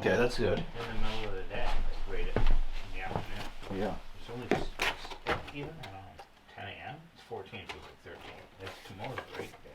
Okay, that's good. In the middle of the day, like right in the afternoon. Yeah. It's only even around 10 a.m. It's 14, feels like 13. It's tomorrow's a great day.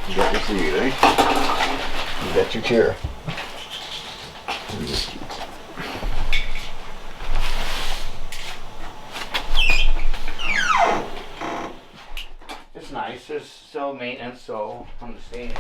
You got your seat, eh? You got your chair. It's nice. There's still maintenance, so I'm staying.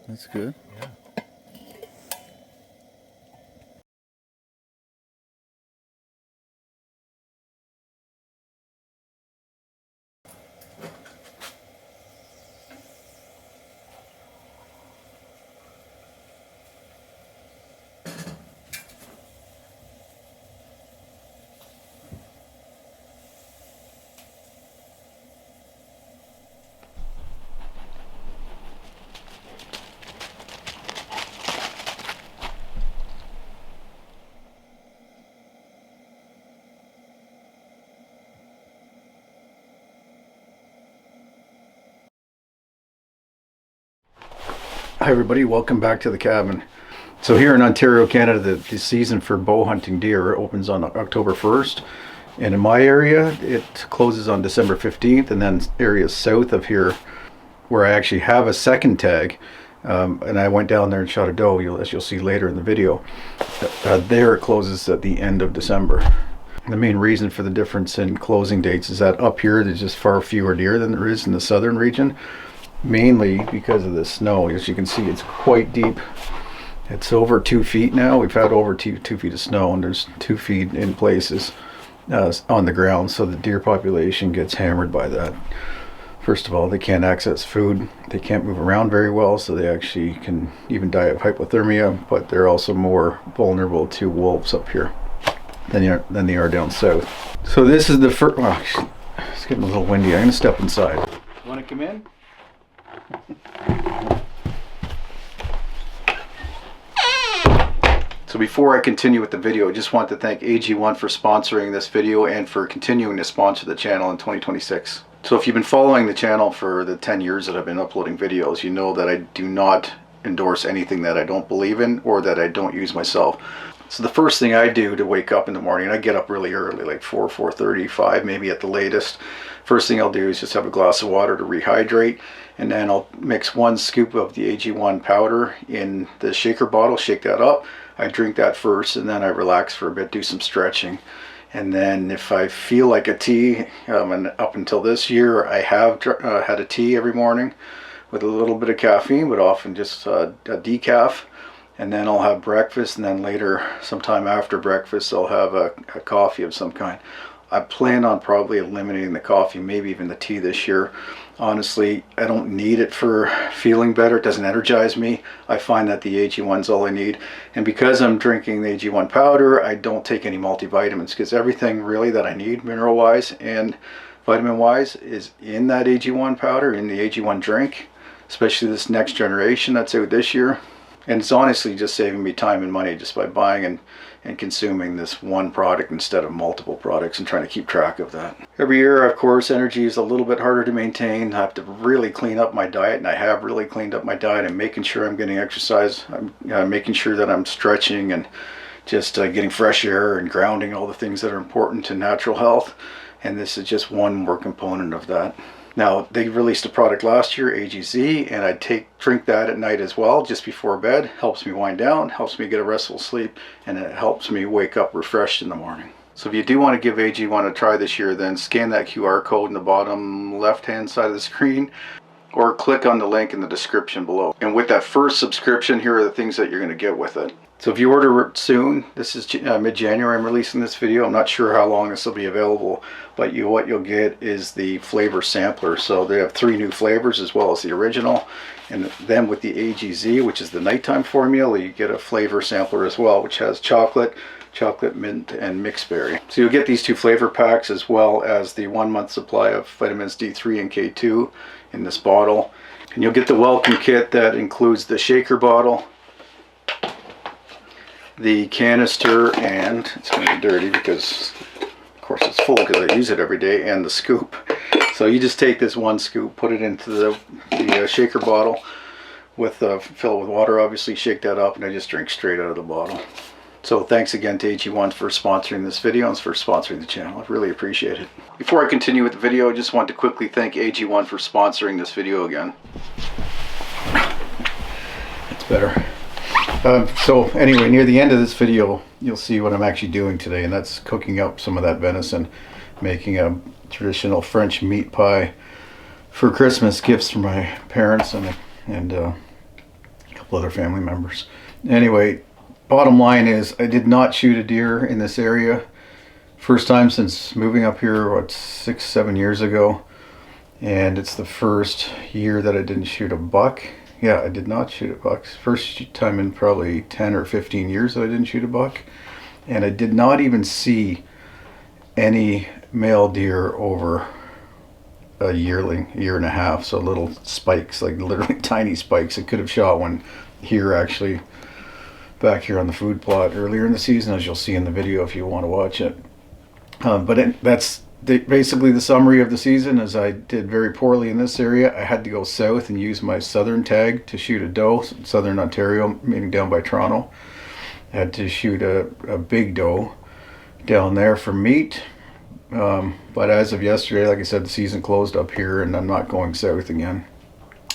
That's good. Yeah. Hi everybody, welcome back to the cabin. So here in Ontario, Canada, the season for bow hunting deer opens on October 1st. And in my area, it closes on December 15th. And then areas south of here, where I actually have a second tag, and I went down there and shot a doe, as you'll see later in the video. There it closes at the end of December. The main reason for the difference in closing dates is that up here there's just far fewer deer than there is in the southern region. Mainly because of the snow. As you can see, it's quite deep. It's over 2 feet now. We've had over 2 feet of snow, and there's 2 feet in places on the ground, so the deer population gets hammered by that. First of all, they can't access food, they can't move around very well, so they actually can even die of hypothermia, but they're also more vulnerable to wolves up here than they are down south. So this is the first, oh, it's getting a little windy. I'm going to step inside. You want to come in? So before I continue with the video, I just want to thank AG1 for sponsoring this video and for continuing to sponsor the channel in 2026. So if you've been following the channel for the 10 years that I've been uploading videos, you know that I do not endorse anything that I don't believe in or that I don't use myself. So the first thing I do to wake up in the morning, I get up really early, like 4:30, 5 maybe at the latest. First thing I'll do is just have a glass of water to rehydrate, and then I'll mix 1 scoop of the AG1 powder in the shaker bottle, shake that up. I drink that first, and then I relax for a bit, do some stretching. And then if I feel like a tea, and up until this year I have had a tea every morning with a little bit of caffeine, but often just a decaf. And then I'll have breakfast, and then later, sometime after breakfast, I'll have a coffee of some kind. I plan on probably eliminating the coffee, maybe even the tea this year. Honestly, I don't need it for feeling better. It doesn't energize me. I find that the AG1's all I need. And because I'm drinking the AG1 powder, I don't take any multivitamins, because everything really that I need, mineral-wise and vitamin-wise, is in that AG1 powder, in the AG1 drink, especially this next generation that's out this year. And it's honestly just saving me time and money just by buying and consuming this one product instead of multiple products and trying to keep track of that. Every year, of course, energy is a little bit harder to maintain. I have to really clean up my diet, and I have really cleaned up my diet. I'm making sure I'm getting exercise. I'm making sure that I'm stretching and just getting fresh air and grounding, all the things that are important to natural health. And this is just one more component of that. Now, they released a product last year, AGZ, and I drink that at night as well, just before bed. Helps me wind down, helps me get a restful sleep, and it helps me wake up refreshed in the morning. So if you do want to give AG1 a try this year, then scan that QR code in the bottom left-hand side of the screen, or click on the link in the description below. And with that first subscription, here are the things that you're going to get with it. So if you order it soon, this is mid-January I'm releasing this video. I'm not sure how long this will be available, but what you'll get is the flavor sampler. So they have 3 new flavors as well as the original. And then with the AGZ, which is the nighttime formula, you get a flavor sampler as well, which has chocolate, mint, and mixed berry. So you'll get these 2 flavor packs as well as the 1-month supply of vitamins D3 and K2 in this bottle. And you'll get the welcome kit that includes the shaker bottle, the canister, and it's going to be dirty because of course it's full because I use it every day, and the scoop. So you just take this 1 scoop, put it into the shaker bottle with fill it with water, obviously, shake that up, and I just drink straight out of the bottle. So thanks again to AG1 for sponsoring this video and for sponsoring the channel. I really appreciate it. Before I continue with the video, I just want to quickly thank AG1 for sponsoring this video again. It's better. So anyway, near the end of this video, you'll see what I'm actually doing today, and that's cooking up some of that venison, making a traditional French meat pie for Christmas gifts for my parents and couple other family members. Anyway, bottom line is I did not shoot a deer in this area. First time since moving up here, what, 6-7 years ago. And it's the first year that I didn't shoot a buck. Yeah, I did not shoot a buck. First time in probably 10 or 15 years that I didn't shoot a buck. And I did not even see any male deer over a yearling, year and a half. So little spikes, like literally tiny spikes. I could have shot one here actually, back here on the food plot earlier in the season, as you'll see in the video if you want to watch it. That's basically the summary of the season. As I did very poorly in this area, I had to go south and use my southern tag to shoot a doe, southern Ontario, meaning down by Toronto. I had to shoot a big doe down there for meat. But as of yesterday, like I said, the season closed up here and I'm not going south again.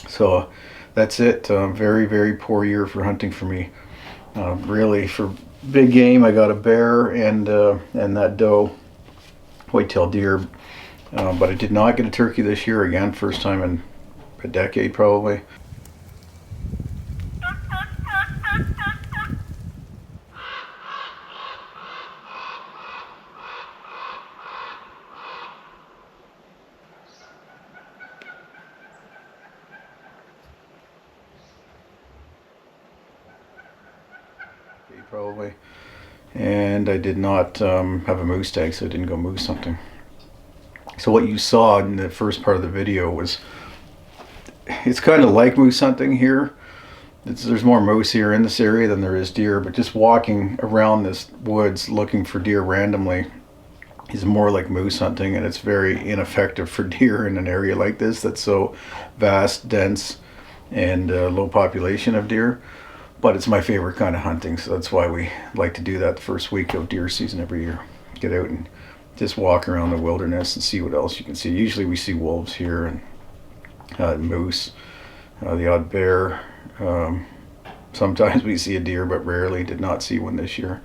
So that's it. Very, very poor year for hunting for me. Really, for big game, I got a bear and that doe, whitetail deer. But I did not get a turkey this year again, first time in a decade probably. Probably. And I did not have a moose tag, so I didn't go moose hunting. So what you saw in the first part of the video was, it's kind of like moose hunting here. There's more moose here in this area than there is deer, but just walking around this woods looking for deer randomly is more like moose hunting, and it's very ineffective for deer in an area like this that's so vast, dense, and low population of deer. But it's my favorite kind of hunting, so that's why we like to do that the first week of deer season every year. Get out and just walk around the wilderness and see what else you can see. Usually we see wolves here and moose, the odd bear. Sometimes we see a deer, but rarely. Did not see one this year.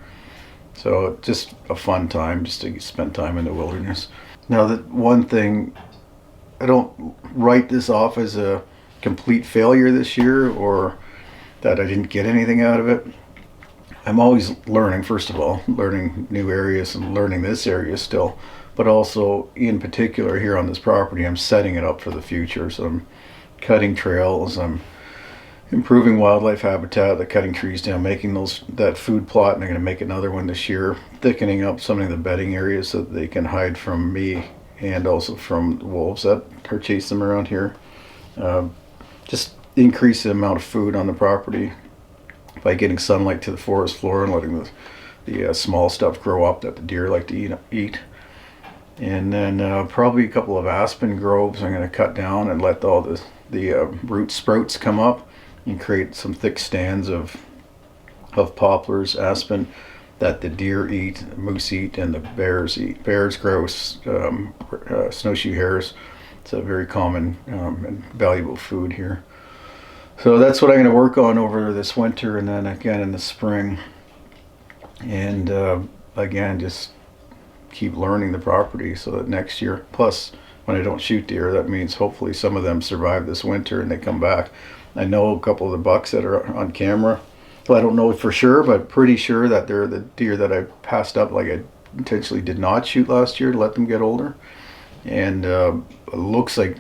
So just a fun time just to spend time in the wilderness. Now, the one thing, I don't write this off as a complete failure this year or that I didn't get anything out of it. I'm always learning, first of all, learning new areas and learning this area still, but also in particular here on this property, I'm setting it up for the future. So I'm cutting trails, I'm improving wildlife habitat, the cutting trees down, making that food plot, and I'm going to make another one this year, thickening up some of the bedding areas so that they can hide from me and also from wolves that are chasing them around here. Just increase the amount of food on the property by getting sunlight to the forest floor and letting the small stuff grow up that the deer like to eat. And then probably a couple of aspen groves I'm going to cut down and let all the root sprouts come up and create some thick stands of poplars, aspen, that the deer eat, moose eat, and the bears eat. Bears, grouse, snowshoe hares. It's a very common and valuable food here. So that's what I'm going to work on over this winter and then again in the spring. And again, just keep learning the property so that next year, plus when I don't shoot deer, that means hopefully some of them survive this winter and they come back. I know a couple of the bucks that are on camera. Well, I don't know for sure, but pretty sure that they're the deer that I passed up, like I intentionally did not shoot last year to let them get older. And it looks like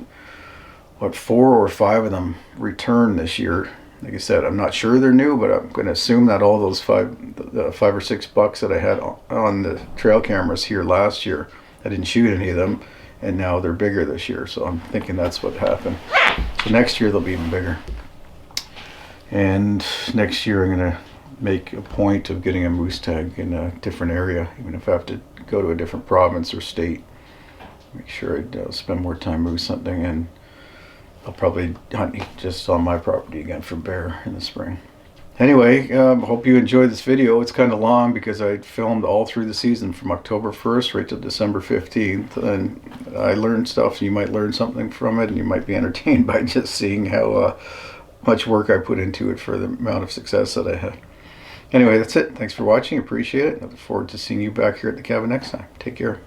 4 or 5 of them return this year. Like I said, I'm not sure they're new, but I'm going to assume that all those 5 or 6 bucks that I had on the trail cameras here last year, I didn't shoot any of them, and now they're bigger this year. So I'm thinking that's what happened. So next year they'll be even bigger. And next year I'm going to make a point of getting a moose tag in a different area, even if I have to go to a different province or state. Make sure I spend more time moose hunting, and I'll probably hunt just on my property again for bear in the spring. Anyway, hope you enjoyed this video. It's kind of long because I filmed all through the season from October 1st right to December 15th. And I learned stuff. You might learn something from it, and you might be entertained by just seeing how much work I put into it for the amount of success that I had. Anyway, that's it. Thanks for watching. Appreciate it. I look forward to seeing you back here at the cabin next time. Take care.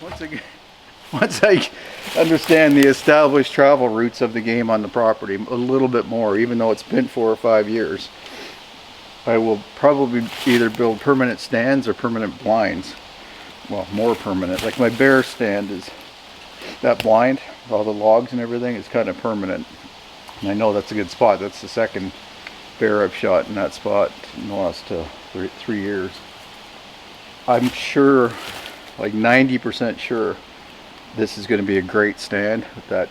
once I understand the established travel routes of the game on the property a little bit more, even though it's been 4 or 5 years, I will probably either build permanent stands or permanent blinds. Well, more permanent. Like my bear stand is, that blind, all the logs and everything is kind of permanent. And I know that's a good spot. That's the second bear I've shot in that spot in the last 3 years. I'm sure, like 90% sure, this is going to be a great stand with that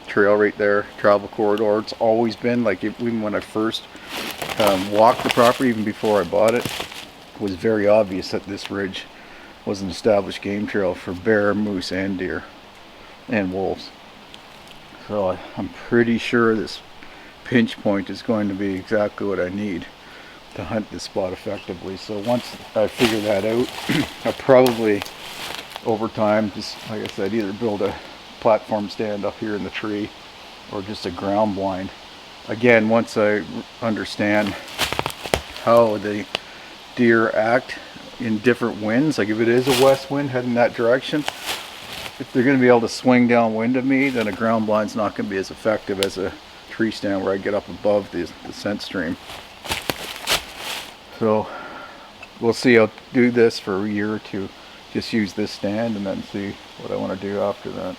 trail right there, travel corridor. It's always been, like, even when I first walked the property, even before I bought it, it was very obvious that this ridge was an established game trail for bear, moose, and deer, and wolves. So I'm pretty sure this pinch point is going to be exactly what I need to hunt this spot effectively. So once I figure that out, I'll probably, over time, just like I said, either build a platform stand up here in the tree or just a ground blind. Again, once I understand how the deer act in different winds, like if it is a west wind heading that direction, if they're going to be able to swing downwind of me, then a ground blind's not going to be as effective as a tree stand where I get up above the scent stream. So we'll see. I'll do this for a year or two, just use this stand, and then see what I want to do after that.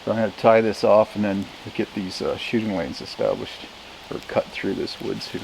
So I'm going to tie this off and then get these shooting lanes established, or cut through this woods here.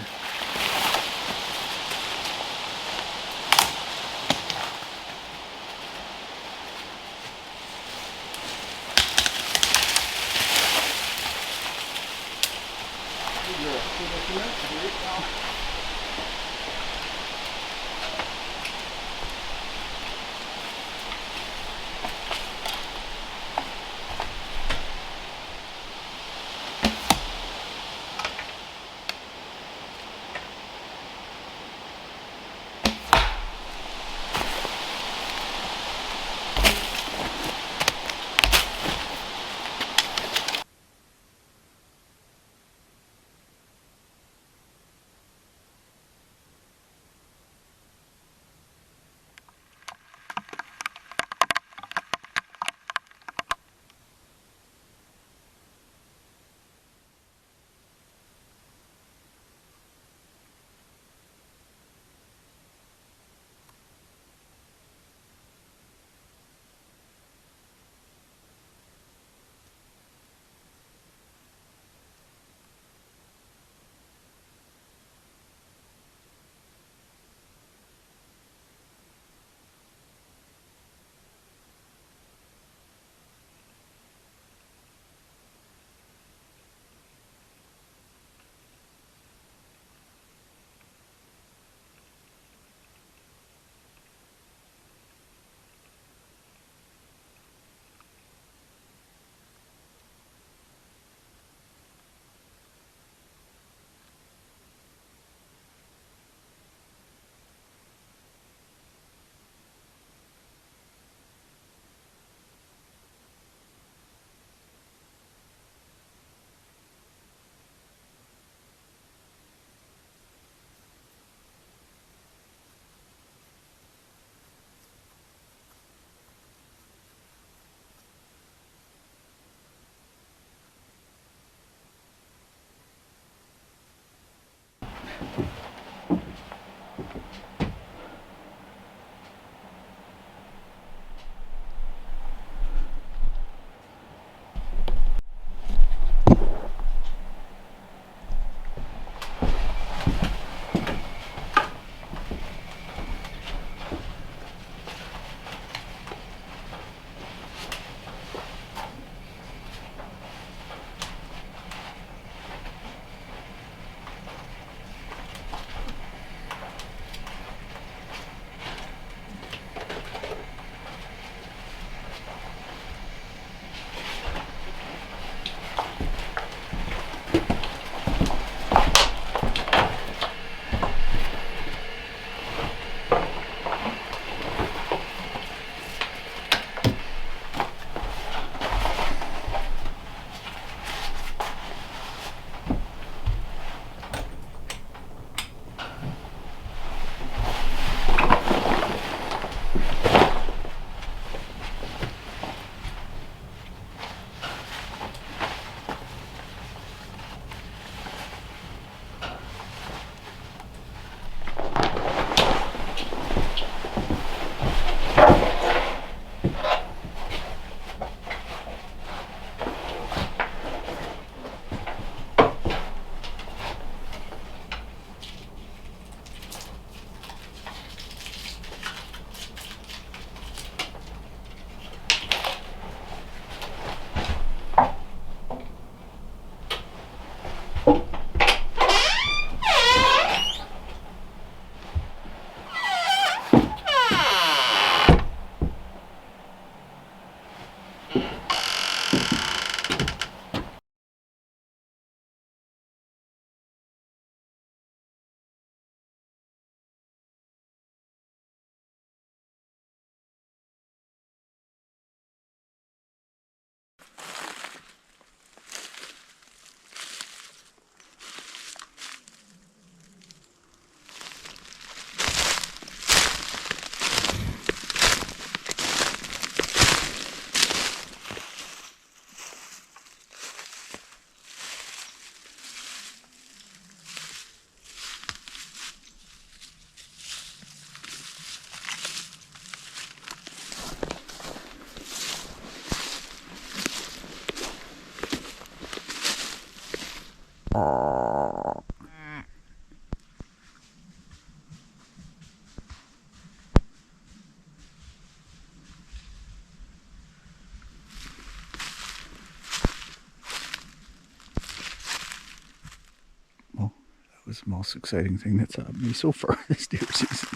is the most exciting thing that's happened to me so far this deer season.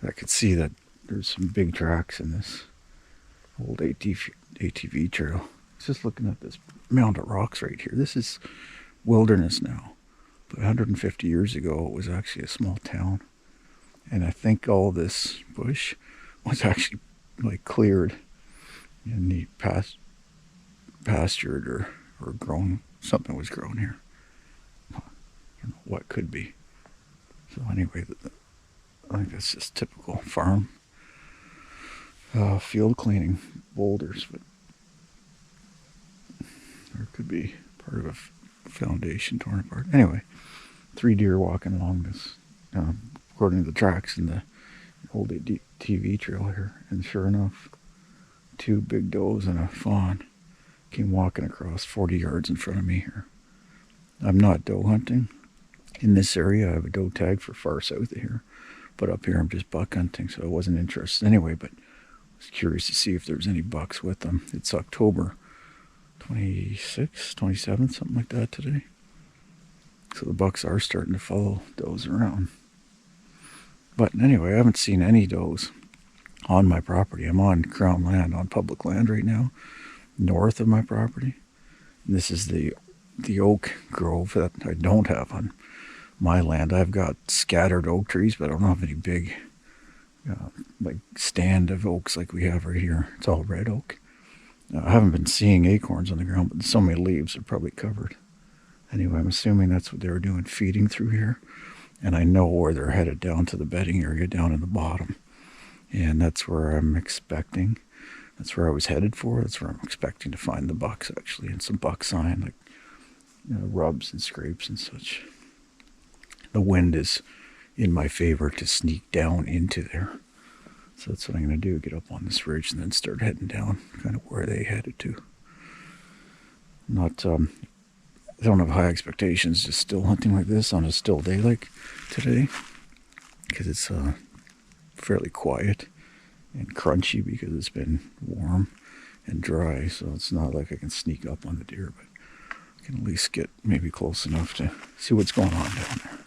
I could see that there's some big tracks in this old ATV trail. I was just looking at this mound of rocks right here. This is wilderness now. But 150 years ago, it was actually a small town. And I think all this bush was actually like cleared and the pastured or grown. Something was grown here. I don't know what could be. So anyway, I think that's just typical farm field cleaning boulders, but or it could be part of a foundation torn apart. Anyway, 3 deer walking along this, according to the tracks in the old TV trail here, and sure enough, 2 big does and a fawn came walking across 40 yards in front of me here. I'm not doe hunting. In this area, I have a doe tag for far south of here, but up here I'm just buck hunting, so I wasn't interested anyway, but I was curious to see if there was any bucks with them. It's October 26th, 27th, something like that today. So the bucks are starting to follow does around. But anyway, I haven't seen any does on my property. I'm on crown land, on public land right now, north of my property. And this is the oak grove that I don't have on my land. I've got scattered oak trees, but I don't have any big like stand of oaks like we have right here. It's all red oak. I haven't been seeing acorns on the ground, but so many leaves are probably covered. Anyway, I'm assuming that's what they were doing, feeding through here. And I know where they're headed, down to the bedding area down in the bottom. And that's where I'm expecting, that's where I was headed for. That's where I'm expecting to find the bucks, actually, and some buck sign, like rubs and scrapes and such. The wind is in my favor to sneak down into there. So that's what I'm going to do, get up on this ridge and then start heading down, kind of where they headed to. Not, I don't have high expectations, just still hunting like this on a still day like today, because it's fairly quiet and crunchy because it's been warm and dry, so it's not like I can sneak up on the deer, but I can at least get maybe close enough to see what's going on down there.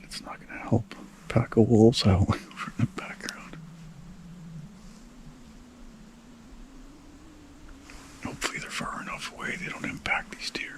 It's not going to help. Pack of wolves howling over in the background. Hopefully they're far enough away they don't impact these deer.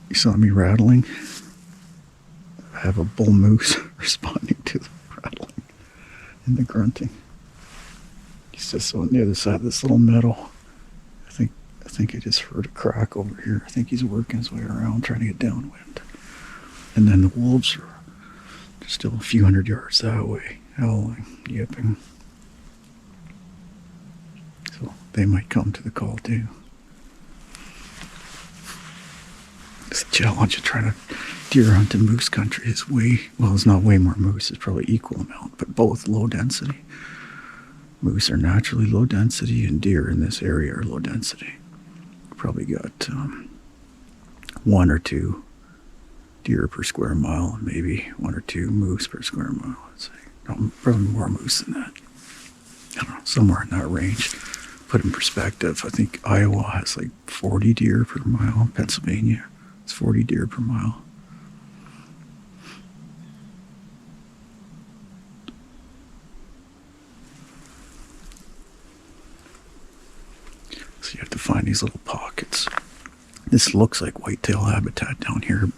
You saw me rattling? I have a bull moose responding to the rattling and the grunting. He's just on the other side of this little meadow. I think I just heard a crack over here. I think he's working his way around trying to get downwind. And then the wolves are still a few hundred yards that way, howling, yipping. So they might come to the call too. It's a challenge of trying to deer hunt in moose country. It's it's not way more moose, it's probably equal amount, but both low density. Moose are naturally low density, and deer in this area are low density. Probably got 1 or 2 deer per square mile, and maybe 1 or 2 moose per square mile, I'd say. No, probably more moose than that. I don't know, somewhere in that range. Put in perspective, I think Iowa has like 40 deer per mile. Pennsylvania, it's 40 deer per mile. So you have to find these little pockets. This looks like whitetail habitat down here.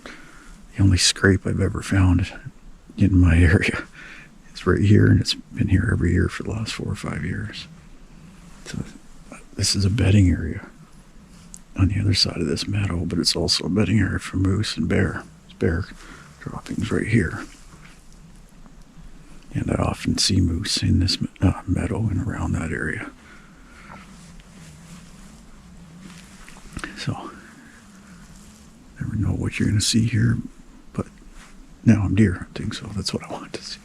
The only scrape I've ever found in my area is right here, and it's been here every year for the last 4 or 5 years. So this is a bedding area on the other side of this meadow, but it's also a bedding area for moose and bear. There's bear droppings right here. And I often see moose in this meadow and around that area. So, never know what you're going to see here, but now I'm deer hunting, so that's what I want to see.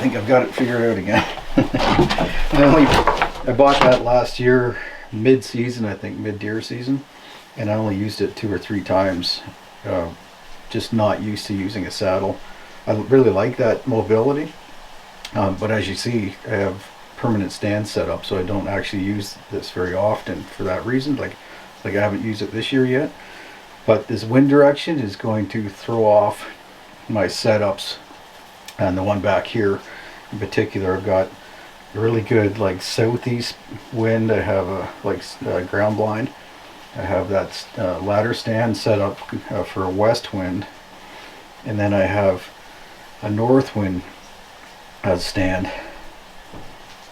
think I've got it figured out again. I bought that last year, mid-season, I think mid-deer season, and I only used it 2 or 3 times. Just not used to using a saddle. I really like that mobility, but as you see, I have permanent stand set up, so I don't actually use this very often for that reason. Like I haven't used it this year yet, but this wind direction is going to throw off my setups. And the one back here in particular, I've got really good like southeast wind. I have a ground blind. I have that ladder stand set up for a west wind, and then I have a north wind stand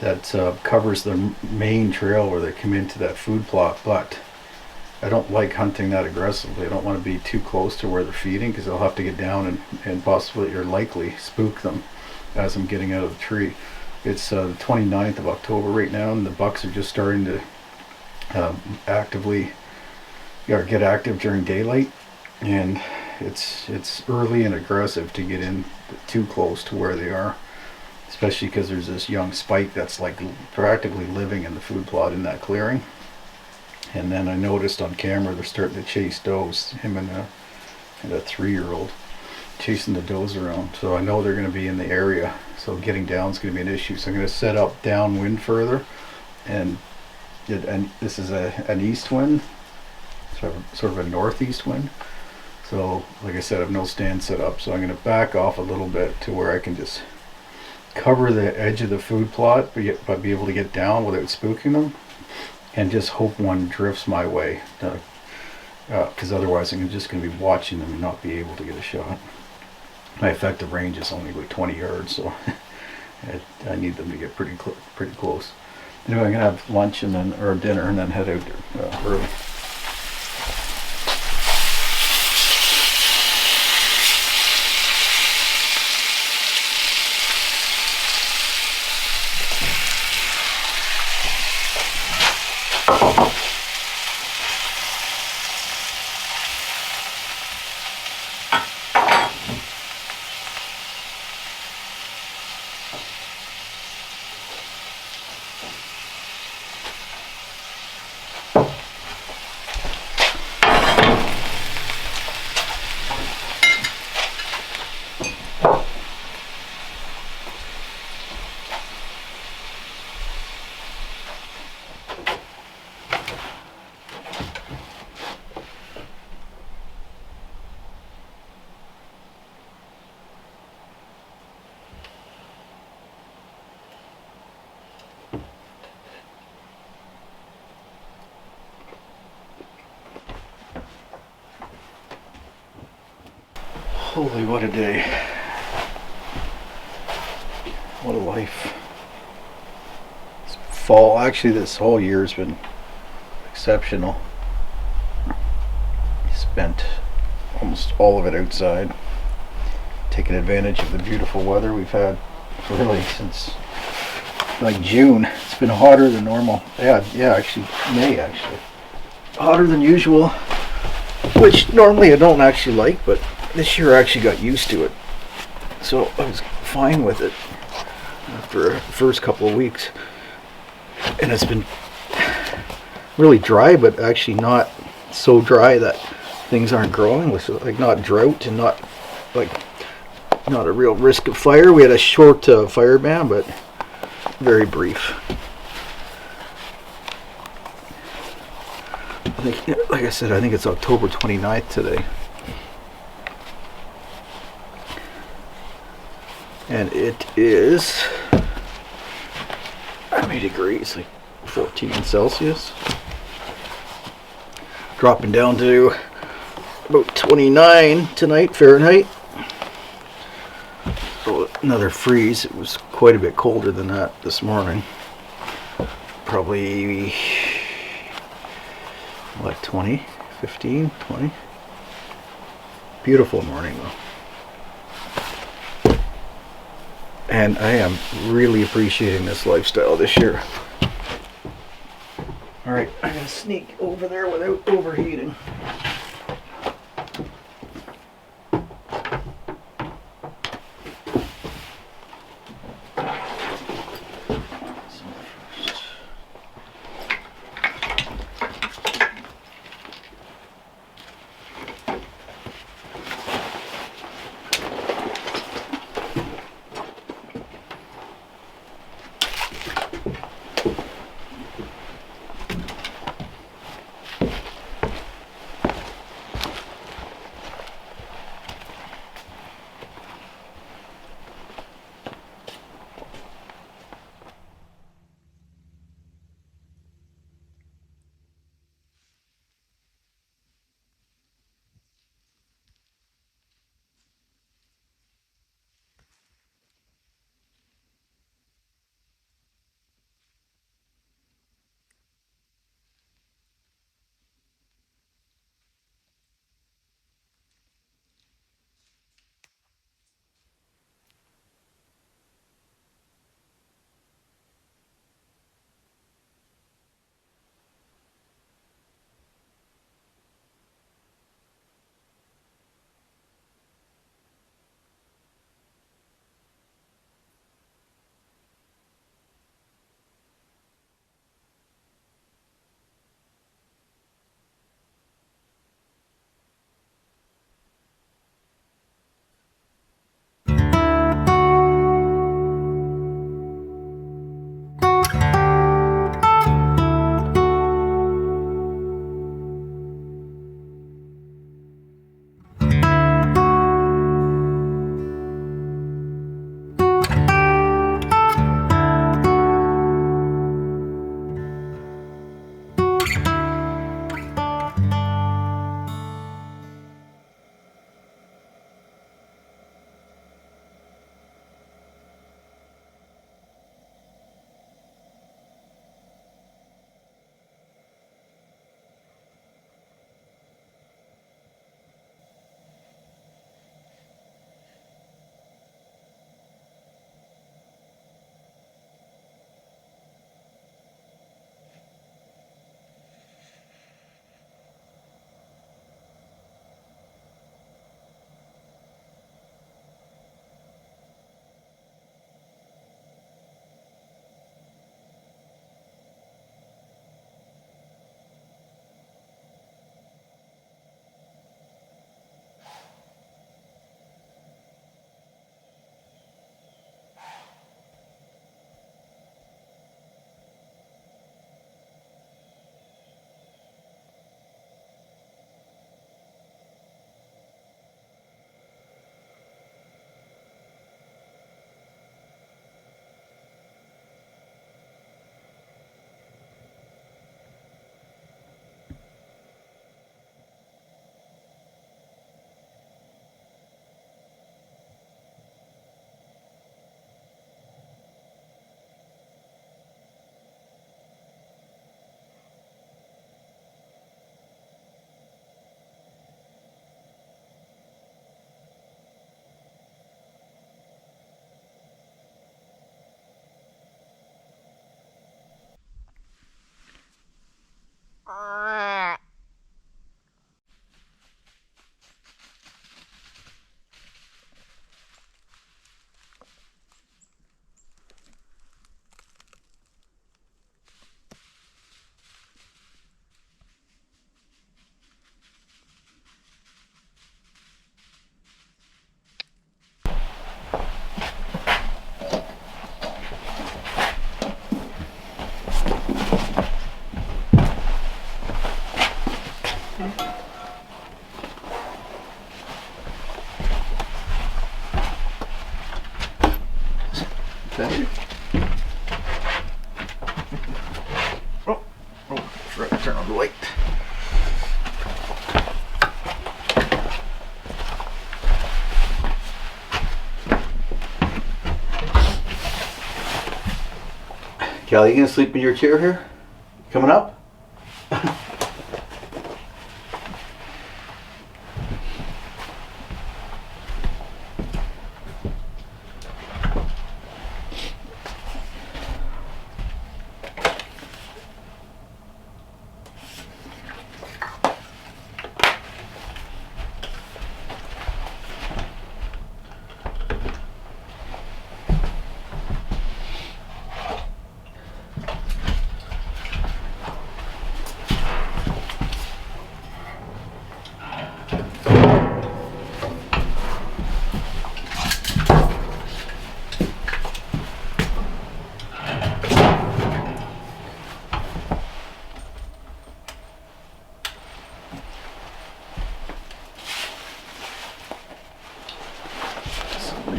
that covers the main trail where they come into that food plot. But I don't like hunting that aggressively. I don't want to be too close to where they're feeding, because I'll have to get down and possibly or likely spook them as I'm getting out of the tree. It's the 29th of October right now, and the bucks are just starting to actively get active during daylight, and it's early and aggressive to get in too close to where they are, especially because there's this young spike that's like practically living in the food plot in that clearing. And then I noticed on camera they're starting to chase does, him and a 3-year-old chasing the does around. So I know they're going to be in the area, so getting down is going to be an issue. So I'm going to set up downwind further, and this is an east wind, sort of a northeast wind. So like I said, I have no stand set up, so I'm going to back off a little bit to where I can just cover the edge of the food plot, but be able to get down without spooking them, and just hope one drifts my way, because otherwise I'm just going to be watching them and not be able to get a shot. My effective range is only like 20 yards, so I need them to get pretty close. Anyway, I'm going to have lunch or dinner and then head out early. Holy, what a day. What a life. This fall, actually this whole year has been exceptional. Spent almost all of it outside, taking advantage of the beautiful weather we've had really since like June. It's been hotter than normal. Yeah, actually May actually. Hotter than usual, which normally I don't actually like, but this year I actually got used to it, so I was fine with it after the first couple of weeks. And it's been really dry, but actually not so dry that things aren't growing, with like not drought and not a real risk of fire. We had a short fire ban, but very brief. I think, like I said, I think it's October 29th today. And it is how many degrees? Like 14 Celsius. Dropping down to about 29 tonight Fahrenheit. So another freeze. It was quite a bit colder than that this morning. Probably what, 20, 15, 20. Beautiful morning though. And I am really appreciating this lifestyle this year. Alright, I'm going to sneak over there without overheating. turn on the light. Cali, you gonna sleep in your chair here? Coming up?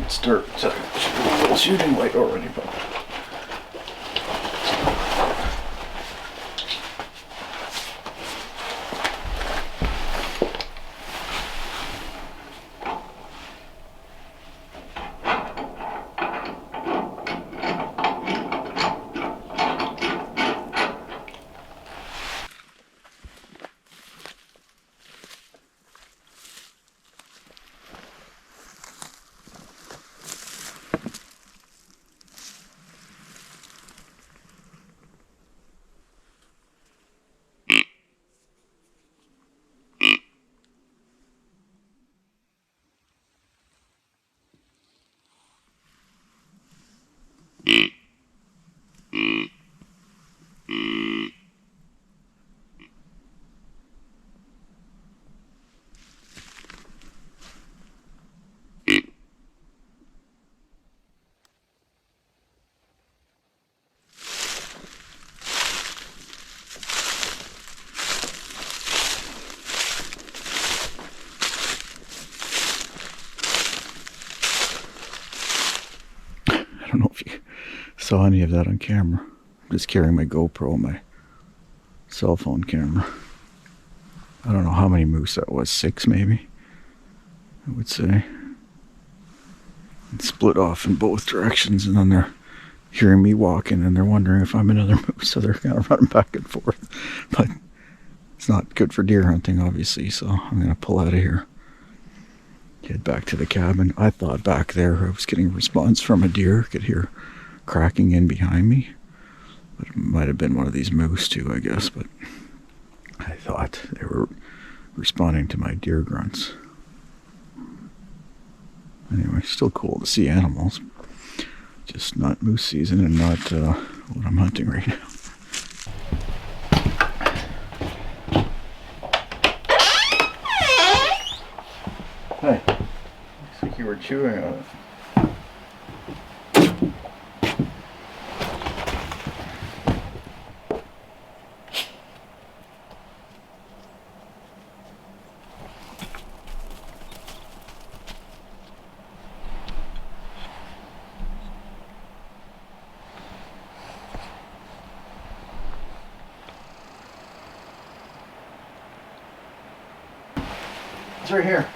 Start a little shooting light already, but I don't know if you saw any of that on camera. I'm just carrying my GoPro, my cell phone camera. I don't know how many moose that was, 6 maybe, I would say. It split off in both directions, and then they're hearing me walking and they're wondering if I'm another moose, so they're kind of running back and forth. But it's not good for deer hunting, obviously, so I'm going to pull out of here. Head back to the cabin. I thought back there I was getting a response from a deer. Could hear cracking in behind me. But it might have been one of these moose too, I guess. But I thought they were responding to my deer grunts. Anyway, still cool to see animals. Just not moose season and not what I'm hunting right now. Hey, looks like you were chewing on it. It's right here.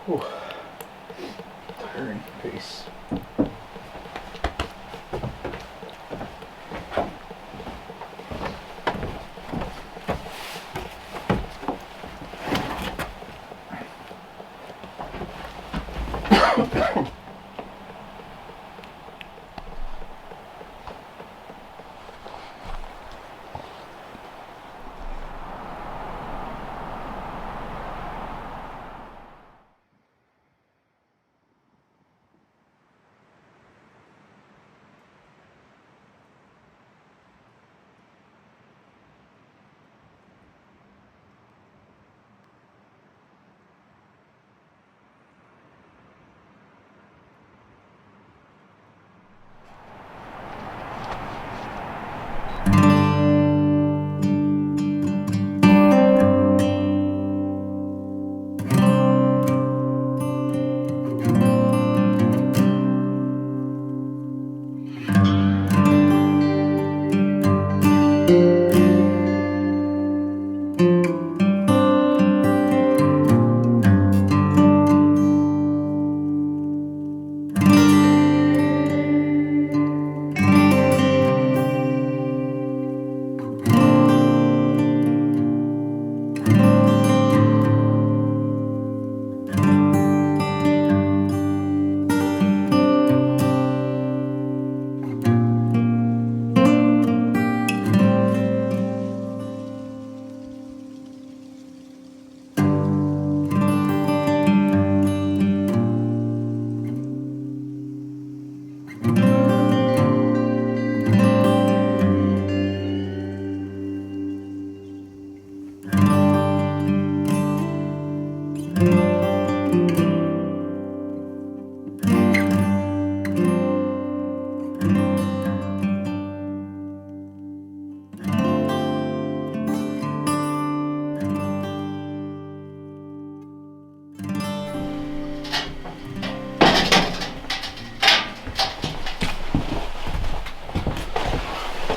Whew. Tiring pace.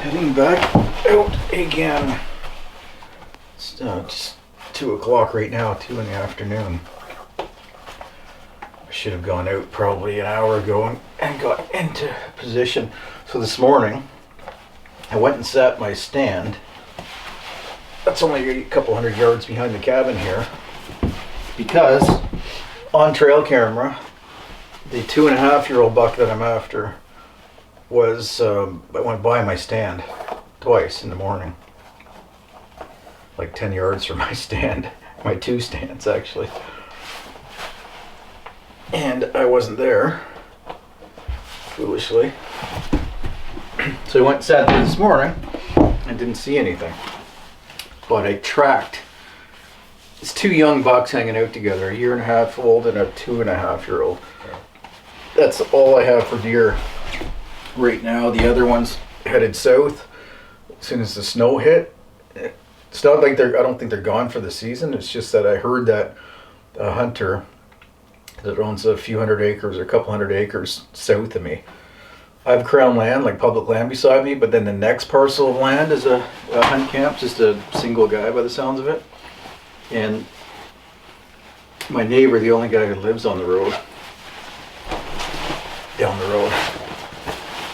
Heading back out again. It's just 2 o'clock right now, 2 in the afternoon. I should have gone out probably an hour ago and got into position. So this morning, I went and sat my stand. That's only a couple hundred yards behind the cabin here. Because on trail camera, the 2.5-year-old buck that I'm after was, I went by my stand twice in the morning. Like 10 yards from my stand. My 2 stands, actually. And I wasn't there, foolishly. So I went and sat there this morning and didn't see anything. But I tracked. It's 2 young bucks hanging out together, a 1.5-year-old and a 2.5-year-old. That's all I have for deer right now. The other one's headed south as soon as the snow hit. It's not like I don't think they're gone for the season. It's just that I heard that a hunter that owns a few hundred acres or a couple hundred acres south of me. I have crown land, like public land beside me, but then the next parcel of land is a hunt camp, just a single guy by the sounds of it. And my neighbor, the only guy who lives on the road, down the road,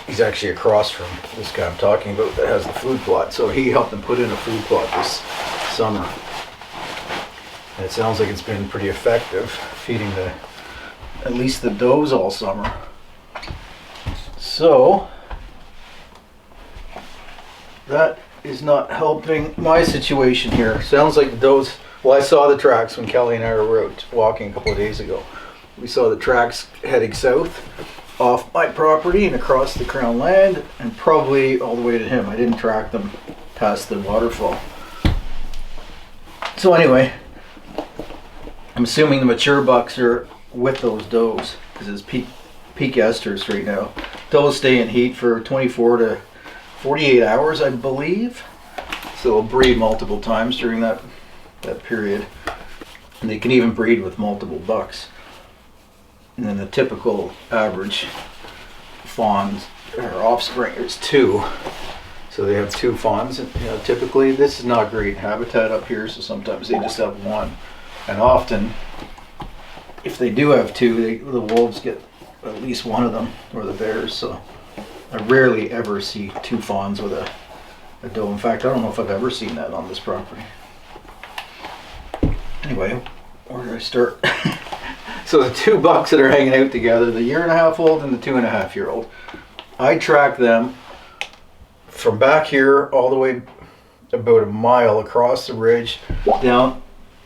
he's actually across from this guy I'm talking about that has the food plot. So he helped them put in a food plot this summer. And it sounds like it's been pretty effective, feeding at least the does all summer. So that is not helping my situation here. Sounds like the does, well, I saw the tracks when Cali and I were out walking a couple of days ago. We saw the tracks heading south off my property and across the crown land and probably all the way to him. I didn't track them past the waterfall. So anyway, I'm assuming the mature bucks are with those does because it's peak estrus right now. Does stay in heat for 24 to 48 hours, I believe. So they'll breed multiple times during that period. And they can even breed with multiple bucks. And then the typical average fawns or offspring is 2. So they have 2 fawns. And, typically this is not great habitat up here, so sometimes they just have 1. And often, if they do have 2, the wolves get at least 1 of them, or the bears. So I rarely ever see 2 fawns with a doe. In fact, I don't know if I've ever seen that on this property. Anyway, where do I start? So the 2 bucks that are hanging out together, the 1.5-year-old and the 2.5-year-old, I track them from back here all the way about a mile across the ridge, down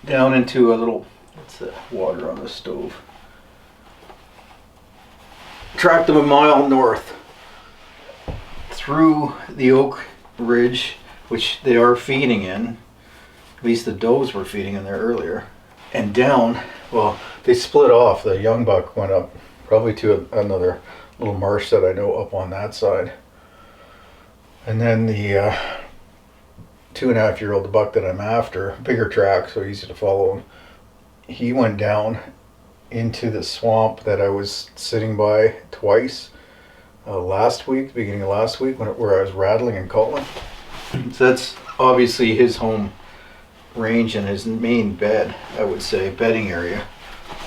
into a little, what's the water on the stove? Track them a mile north through the oak ridge, which they are feeding in. At least the does were feeding in there earlier. And down, well, they split off. The young buck went up probably to another little marsh that I know up on that side. And then the 2.5-year-old, the buck that I'm after, bigger track, so easy to follow him, he went down into the swamp that I was sitting by twice last week, beginning of last week, where I was rattling and calling. So that's obviously his home range and his main bed, I would say, bedding area.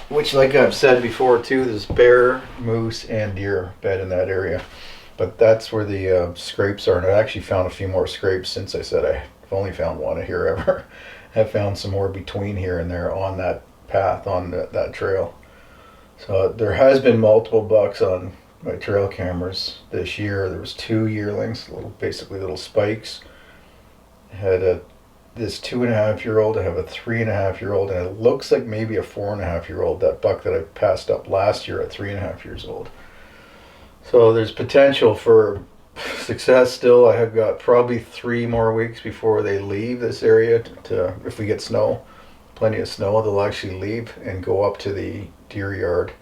Which, like I've said before too, there's bear, moose, and deer bed in that area. But that's where the scrapes are, and I actually found a few more scrapes since I said I've only found 1 here ever. I've found some more between here and there on that path, on that trail. So there has been multiple bucks on my trail cameras this year. There was 2 yearlings, basically little spikes. I had this 2.5-year-old, I have a 3.5-year-old, and it looks like maybe a 4.5-year-old, that buck that I passed up last year at 3.5 years old. So there's potential for success still. I have got probably 3 more weeks before they leave this area if we get snow, plenty of snow, they'll actually leave and go up to the deer yard.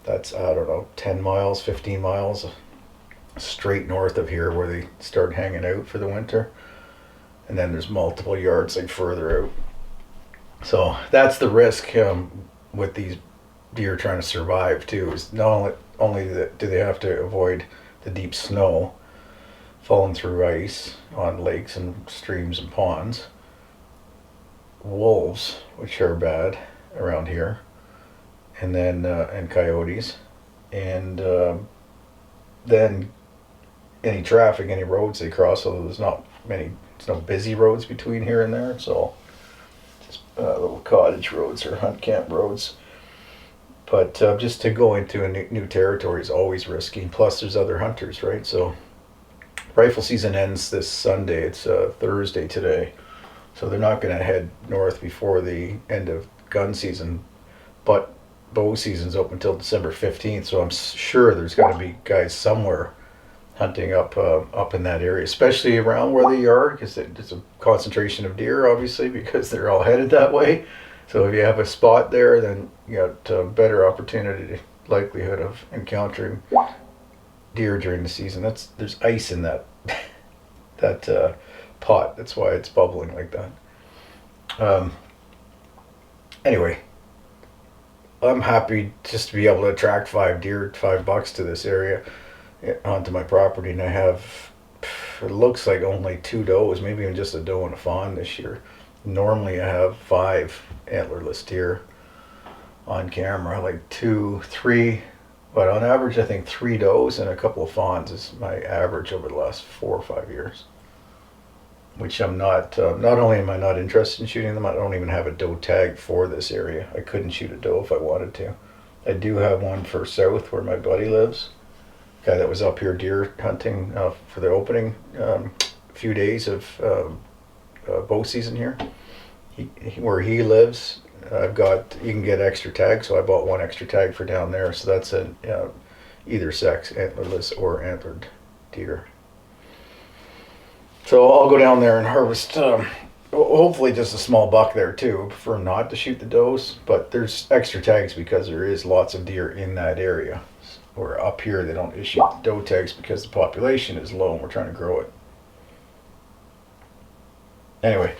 That's, I don't know, 10 miles, 15 miles straight north of here where they start hanging out for the winter. And then there's multiple yards like further out. So that's the risk with these deer trying to survive too, is not only do they have to avoid the deep snow falling through ice on lakes and streams and ponds, wolves, which are bad around here, and then and coyotes, and then any traffic, any roads they cross. So there's no busy roads between here and there. It's all just little cottage roads or hunt camp roads. But just to go into a new territory is always risky. Plus, there's other hunters, right? So, rifle season ends this Sunday. It's Thursday today. So they're not going to head north before the end of gun season. But bow season's open until December 15th. So I'm sure there's going to be guys somewhere hunting up in that area, especially around where they are, because there's a concentration of deer, obviously, because they're all headed that way. So if you have a spot there, then you got a better likelihood of encountering deer during the season. There's ice in that pot. That's why it's bubbling like that. Anyway, I'm happy just to be able to attract 5 bucks to this area onto my property, and I have, it looks like only 2 does, maybe even just a doe and a fawn this year. Normally I have 5 antlerless deer on camera, like 2, 3, but on average I think 3 does and a couple of fawns is my average over the last 4 or 5 years. Which I'm not only am I not interested in shooting them, I don't even have a doe tag for this area. I couldn't shoot a doe if I wanted to. I do have one for south where my buddy lives. Guy that was up here deer hunting for the opening few days of bow season here. Where he lives, you can get extra tags, so I bought 1 extra tag for down there. So that's an either sex, antlerless or antlered deer. So I'll go down there and harvest, hopefully just a small buck there too. I prefer not to shoot the does, but there's extra tags because there is lots of deer in that area. Or up here they don't issue doe tags because the population is low and we're trying to grow it. Anyway,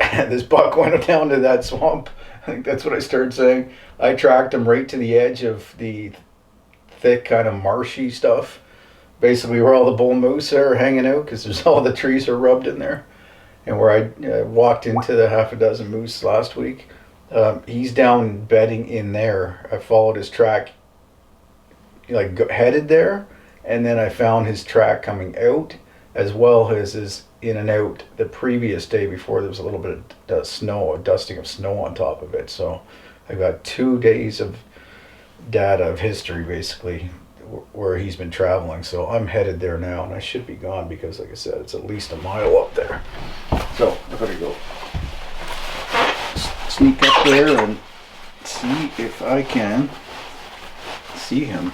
this buck went down to that swamp. I think that's what I started saying. I tracked him right to the edge of the thick kind of marshy stuff basically where all the bull moose are hanging out, because there's all the trees are rubbed in there, and where I walked into the half a dozen moose last week. He's down bedding in there. I followed his track, like headed there, and then I found his track coming out, as well as his in and out the previous day before. There was a little bit of snow, a dusting of snow on top of it. So I got 2 days of data of history basically where he's been traveling. So I'm headed there now, and I should be gone because, like I said, it's at least a mile up there. So I better go sneak up there and see if I can see him.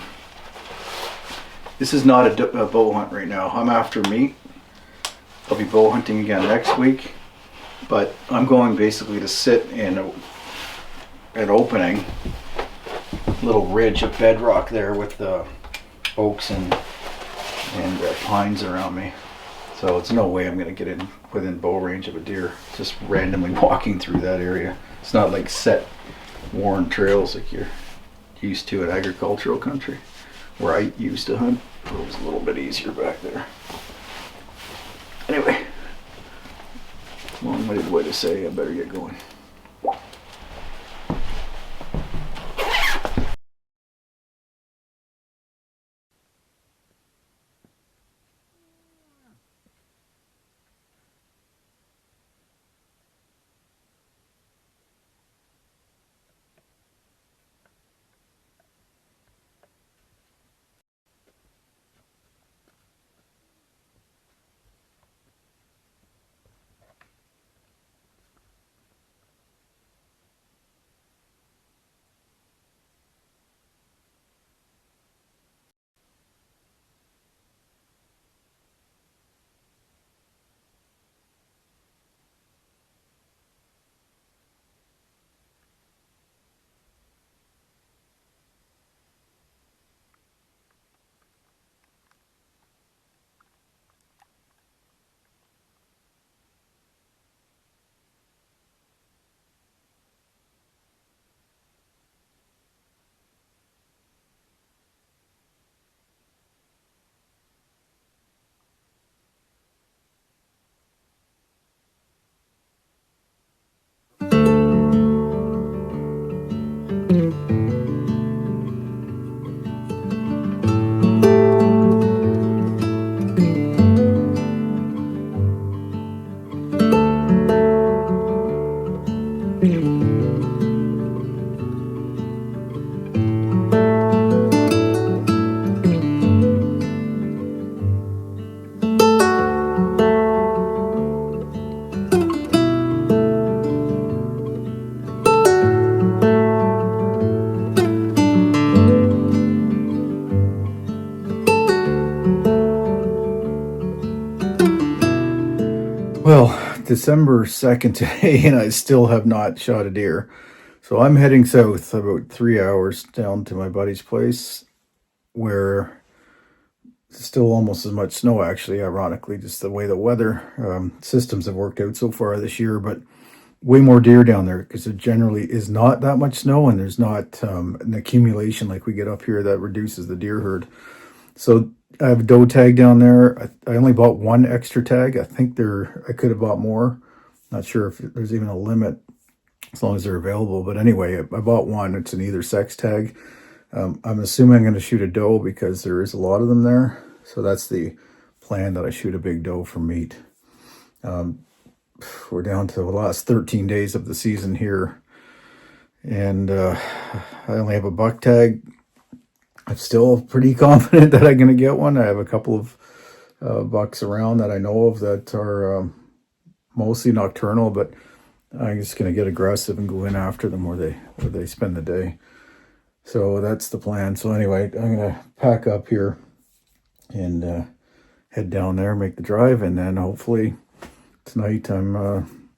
This is not a bow hunt right now. I'm after meat. I'll be bow hunting again next week, but I'm going basically to sit in an opening, little ridge of bedrock there with the oaks and pines around me. So it's no way I'm going to get in within bow range of a deer, just randomly walking through that area. It's not like set, worn trails like you're used to in agricultural country, where I used to hunt. It was a little bit easier back there. Anyway, long-winded way to say I better get going. Well, December 2nd today, and I still have not shot a deer. So I'm heading south about 3 hours down to my buddy's place, where there's still almost as much snow, actually, ironically, just the way the weather systems have worked out so far this year, but way more deer down there because there generally is not that much snow, and there's not an accumulation like we get up here that reduces the deer herd. So I have a doe tag down there. I only bought one extra tag. I think I could have bought more. Not sure if there's even a limit as long as they're available. But anyway, I bought one. It's an either sex tag. I'm assuming I'm going to shoot a doe because there is a lot of them there. So that's the plan, that I shoot a big doe for meat. We're down to the last 13 days of the season here. And I only have a buck tag. I'm still pretty confident that I'm going to get one. I have a couple of bucks around that I know of that are mostly nocturnal, but I'm just going to get aggressive and go in after them where they spend the day. So that's the plan. So anyway, I'm going to pack up here and head down there, make the drive, and then hopefully tonight I'm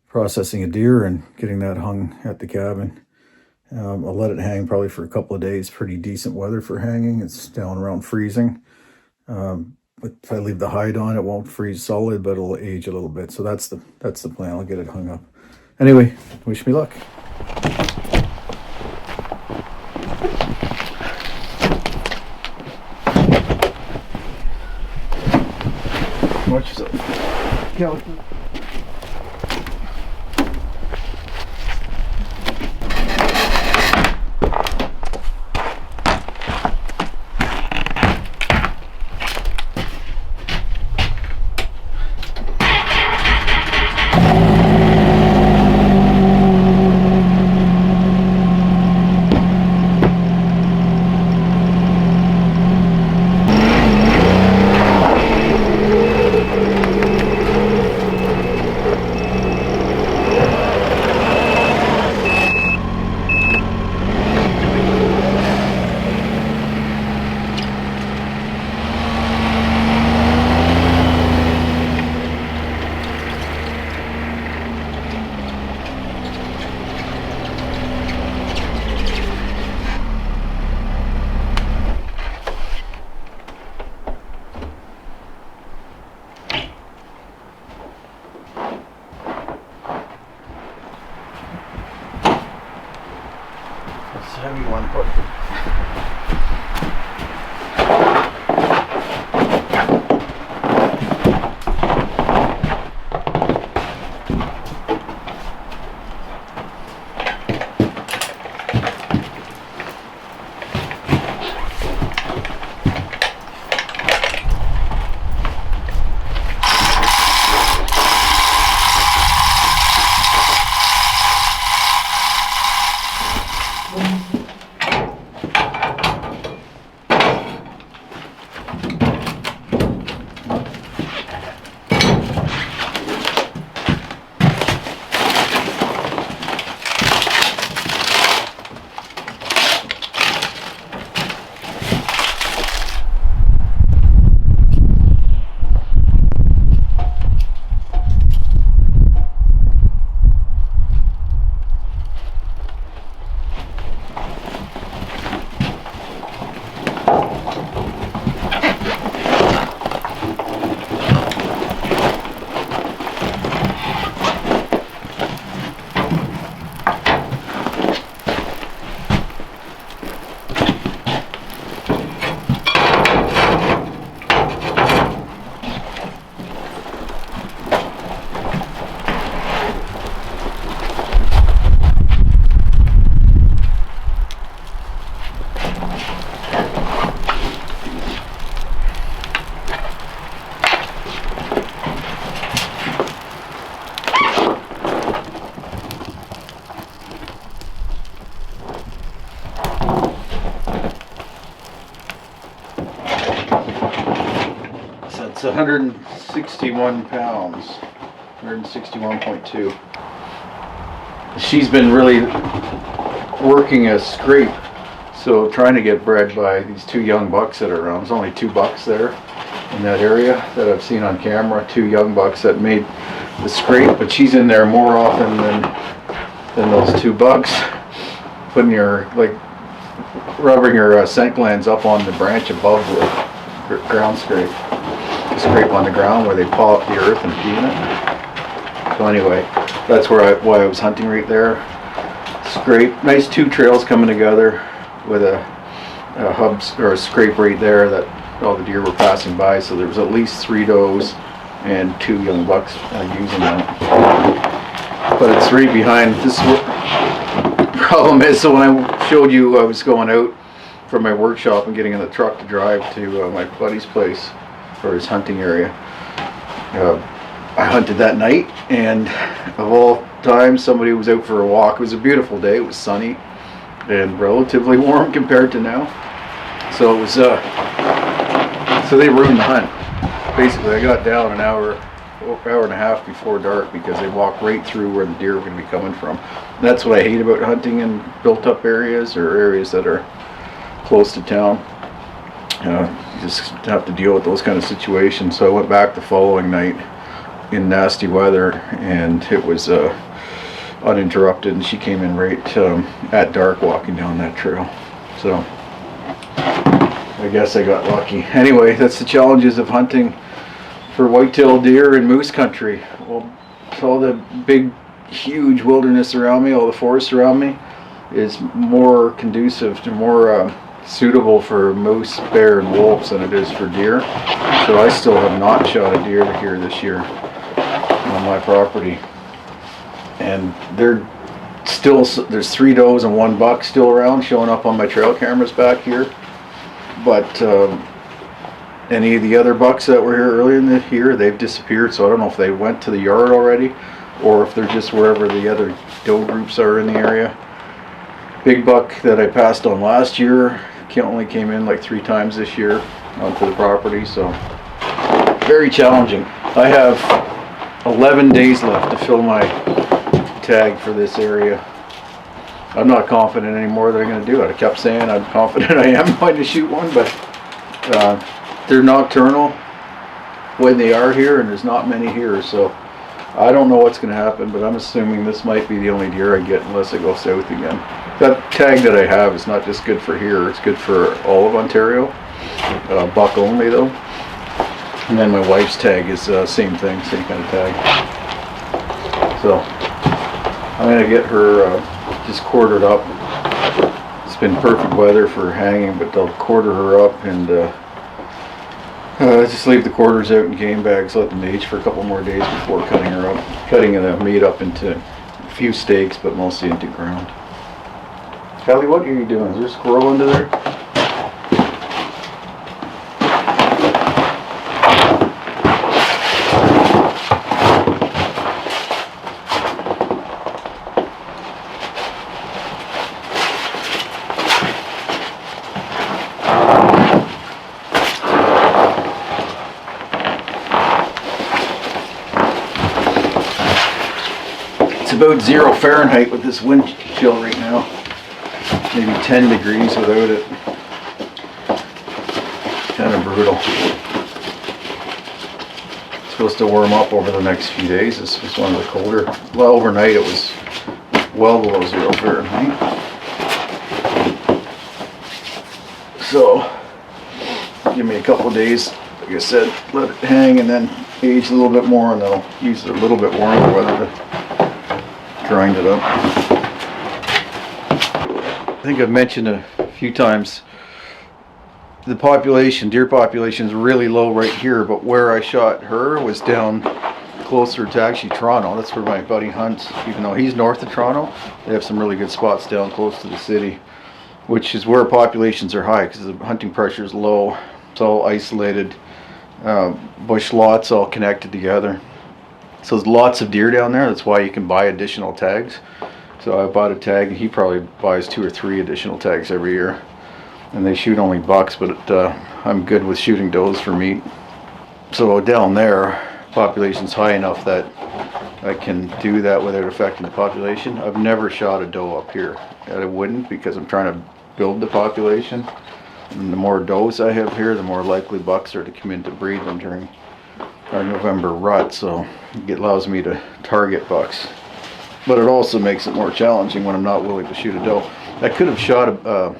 processing a deer and getting that hung at the cabin. I'll let it hang probably for a couple of days. Pretty decent weather for hanging. It's down around freezing. But if I leave the hide on, it won't freeze solid, but it'll age a little bit. So that's the plan. I'll get it hung up. Anyway, wish me luck. much as a skeleton. Heavy one, but it's 161 pounds, 161.2. She's been really working a scrape, so trying to get bred by these two young bucks that are around. There's only 2 bucks there in that area that I've seen on camera, 2 young bucks that made the scrape, but she's in there more often than those 2 bucks, putting her, like, rubbing her scent glands up on the branch above the ground scrape. Scrape on the ground where they paw up the earth and feed it. So anyway, that's why I was hunting right there. Scrape, nice 2 trails coming together with a hub or a scrape right there that all the deer were passing by. So there was at least 3 does and 2 young bucks using that. But it's right behind. This is what the problem is. So when I showed you I was going out from my workshop and getting in the truck to drive to my buddy's place for his hunting area. I hunted that night, and of all times somebody was out for a walk. It was a beautiful day, it was sunny and relatively warm compared to now. So it was so they ruined the hunt. Basically I got down an hour and a half before dark because they walked right through where the deer were going to be coming from. And that's what I hate about hunting in built up areas or areas that are close to town. You just have to deal with those kind of situations. So I went back the following night in nasty weather, and it was uninterrupted, and she came in right at dark walking down that trail. So I guess I got lucky. Anyway, that's the challenges of hunting for whitetail deer in moose country. Well, all the big huge wilderness around me, all the forest around me is more conducive to more suitable for moose, bear, and wolves than it is for deer. So I still have not shot a deer here this year on my property. And there's 3 does and 1 buck still around showing up on my trail cameras back here. But any of the other bucks that were here earlier in the year, they've disappeared. So I don't know if they went to the yard already or if they're just wherever the other doe groups are in the area. Big buck that I passed on last year only came in like 3 times this year onto the property, so very challenging. I have 11 days left to fill my tag for this area. I'm not confident anymore that I'm going to do it. I kept saying I'm confident I am going to shoot one, but they're nocturnal when they are here, and there's not many here, so I don't know what's going to happen, but I'm assuming this might be the only deer I get unless I go south again. That tag that I have is not just good for here, it's good for all of Ontario. Buck only though. And then my wife's tag is same thing, same kind of tag. So I'm going to get her just quartered up. It's been perfect weather for hanging, but they'll quarter her up and just leave the quarters out in game bags, let them age for a couple more days before cutting her up. Cutting the meat up into a few steaks, but mostly into ground. Cali, what are you doing? Is there a squirrel under there? It's about 0 Fahrenheit with this wind chill right now. Maybe 10 degrees without it. Kind of brutal. It's supposed to warm up over the next few days. This was one of the colder. Well, overnight it was well below 0 Fahrenheit. So, give me a couple of days. Like I said, let it hang and then age a little bit more, and then I'll use a little bit warmer weather to grind it up. I think I've mentioned a few times the deer population is really low right here, but where I shot her was down closer to actually Toronto. That's where my buddy hunts. Even though he's north of Toronto, they have some really good spots down close to the city, which is where populations are high because the hunting pressure is low. It's all isolated, bush lots all connected together. So there's lots of deer down there. That's why you can buy additional tags. So I bought a tag, and he probably buys 2 or 3 additional tags every year. And they shoot only bucks, but I'm good with shooting does for meat. So down there, population's high enough that I can do that without affecting the population. I've never shot a doe up here. I wouldn't, because I'm trying to build the population. And the more does I have here, the more likely bucks are to come in to breed them during our November rut. So it allows me to target bucks. But it also makes it more challenging when I'm not willing to shoot a doe. I could have shot a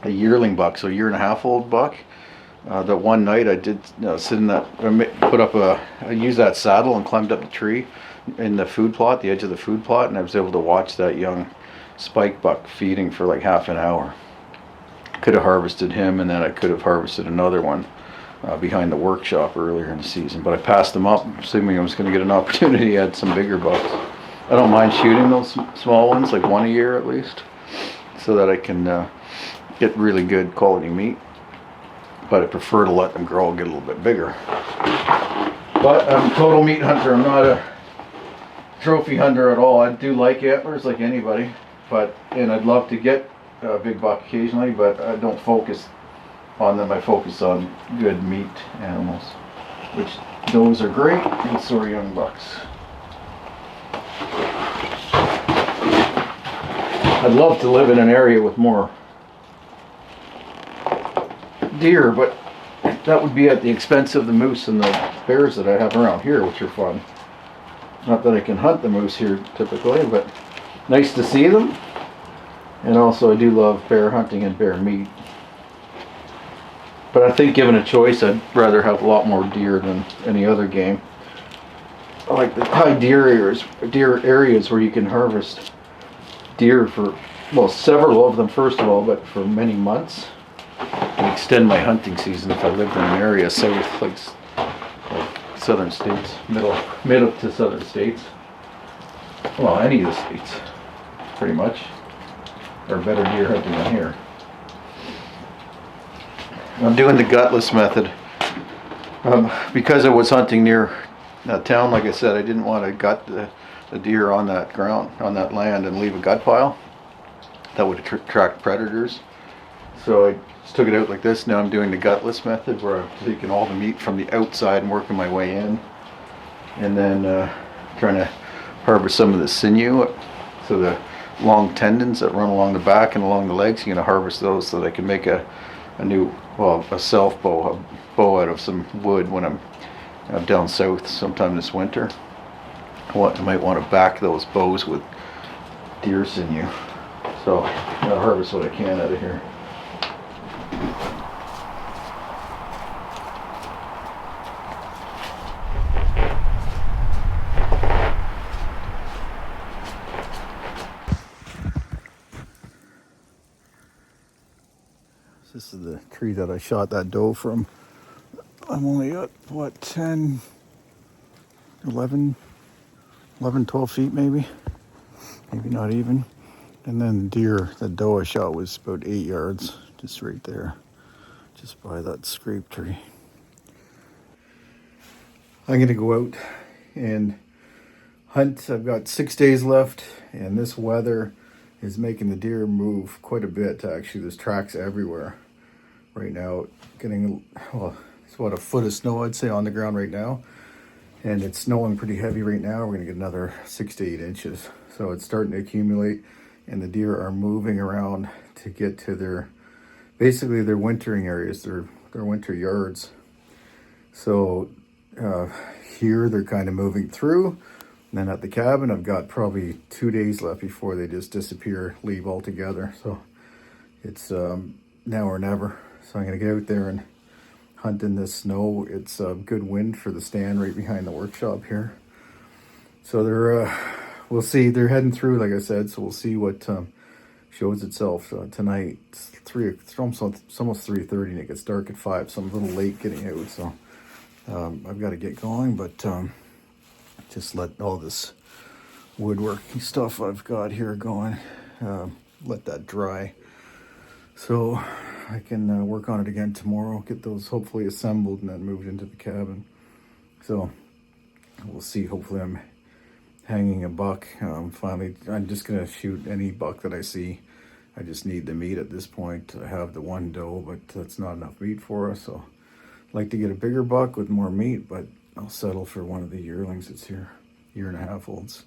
yearling buck, so a 1.5-year-old buck. That one night I did sit in that, I used that saddle and climbed up the tree in the food plot, the edge of the food plot, and I was able to watch that young spike buck feeding for like half an hour. Could have harvested him, and then I could have harvested another one behind the workshop earlier in the season. But I passed them up, assuming I was going to get an opportunity at some bigger bucks. I don't mind shooting those small ones, like 1 a year at least, so that I can get really good quality meat. But I prefer to let them grow and get a little bit bigger. But I'm a total meat hunter. I'm not a trophy hunter at all. I do like antlers like anybody, and I'd love to get a big buck occasionally, but I don't focus on them. I focus on good meat animals, which those are great, and so are young bucks. I'd love to live in an area with more deer, but that would be at the expense of the moose and the bears that I have around here, which are fun. Not that I can hunt the moose here typically, but nice to see them. And also I do love bear hunting and bear meat. But I think given a choice, I'd rather have a lot more deer than any other game. I like the high deer areas where you can harvest deer for well, several of them first of all, but for many months. To extend my hunting season if I lived in an area south, like southern states, middle to southern states. Well, any of the states, pretty much, are better deer hunting than here. I'm doing the gutless method because I was hunting near a town. Like I said, I didn't want to gut the deer on that ground, on that land, and leave a gut pile. That would attract predators. So I just took it out like this. Now I'm doing the gutless method, where I'm taking all the meat from the outside and working my way in, and then trying to harvest some of the sinew. So the long tendons that run along the back and along the legs, you're going to harvest those so that I can make a new, well, a self bow, a bow out of some wood when I'm down south sometime this winter. I might want to back those bows with deer sinew. So I'll harvest what I can out of here. This is the tree that I shot that doe from. I'm only at, what, 10, 11, 12 feet maybe not even. And then the deer, the doe I shot was about 8 yards, just right there, just by that scrape tree. I'm gonna go out and hunt. I've got 6 days left, and this weather is making the deer move quite a bit. Actually, there's tracks everywhere right now. Getting, well, it's what, a foot of snow I'd say on the ground right now, and it's snowing pretty heavy right now. We're gonna get another 6 to 8 inches. So it's starting to accumulate, and the deer are moving around to get to their, basically their wintering areas, their winter yards. So here they're kind of moving through. And then at the cabin, I've got probably 2 days left before they just disappear, leave altogether. So it's now or never. So I'm gonna get out there and hunt in this snow. It's a good wind for the stand right behind the workshop here. So they're, we'll see. They're heading through, like I said. So we'll see what shows itself tonight. It's almost 3:30, and it gets dark at 5. So I'm a little late getting out. So I've got to get going, but. Just let all this woodworking stuff I've got here going, let that dry. So I can work on it again tomorrow, get those hopefully assembled and then moved into the cabin. So we'll see. Hopefully I'm hanging a buck. Finally, I'm just gonna shoot any buck that I see. I just need the meat at this point. I have the one doe, but that's not enough meat for us. So I'd like to get a bigger buck with more meat, but I'll settle for one of the yearlings that's here, 1.5 year olds.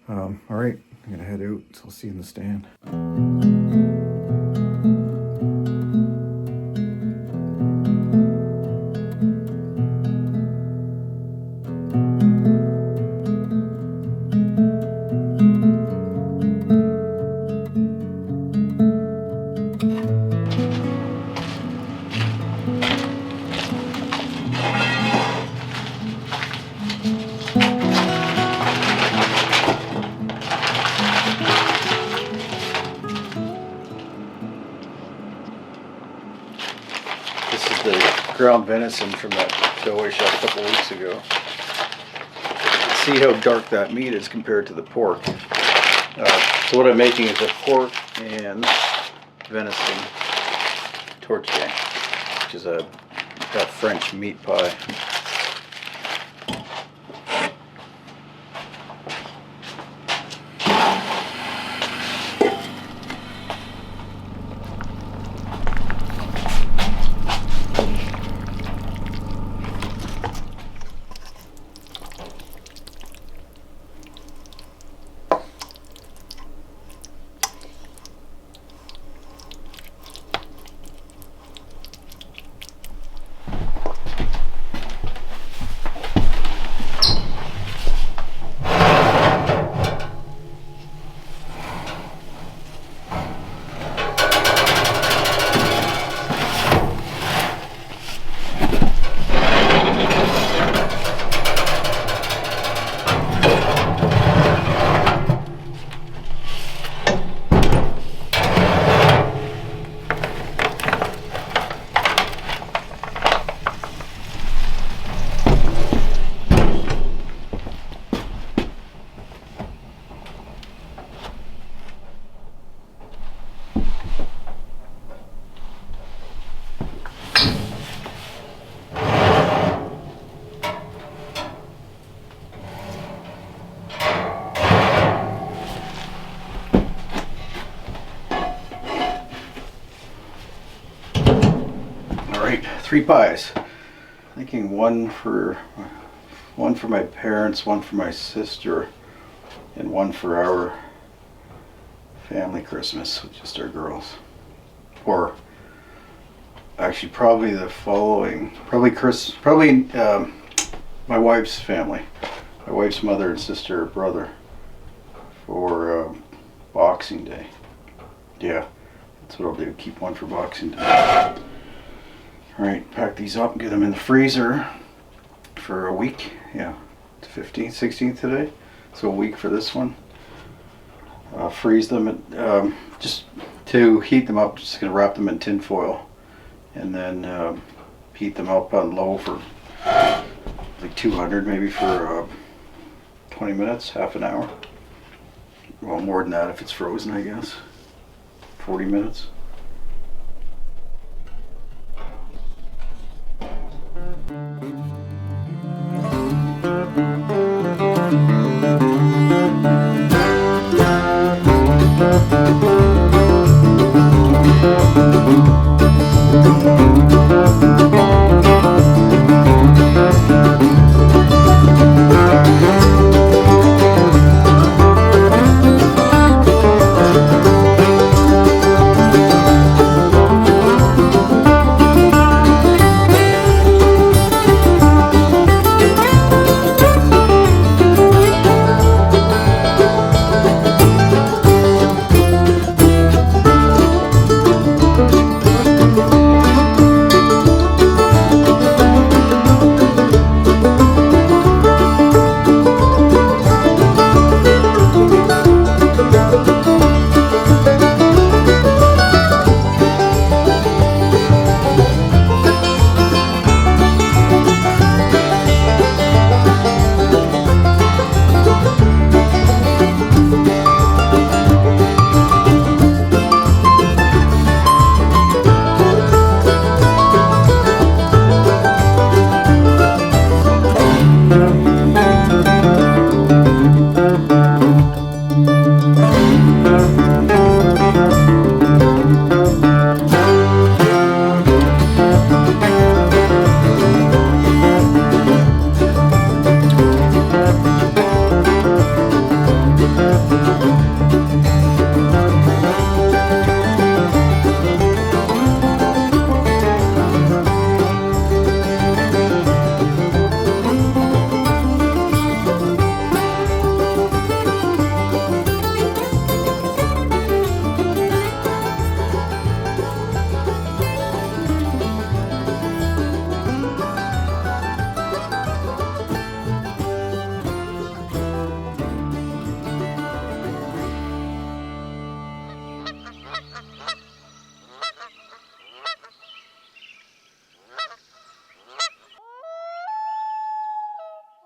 All right, I'm gonna head out, so I'll see you in the stand. This is the ground venison from that doe I shot a couple weeks ago. See how dark that meat is compared to the pork. So what I'm making is a pork and venison tortilla, which is a French meat pie. 3 pies. Thinking one for my parents, one for my sister, and one for our family Christmas, with just our girls. Or actually, probably the following. Probably my wife's family, my wife's mother and sister or brother, for Boxing Day. Yeah, that's what I'll do. Keep one for Boxing Day. Alright, pack these up and get them in the freezer for a week. Yeah, it's 15th, 16th today. So a week for this one. Freeze them, and, just to heat them up, just going to wrap them in tin foil. And then heat them up on low for like 200 maybe for 20 minutes, half an hour. Well, more than that if it's frozen, I guess. 40 minutes.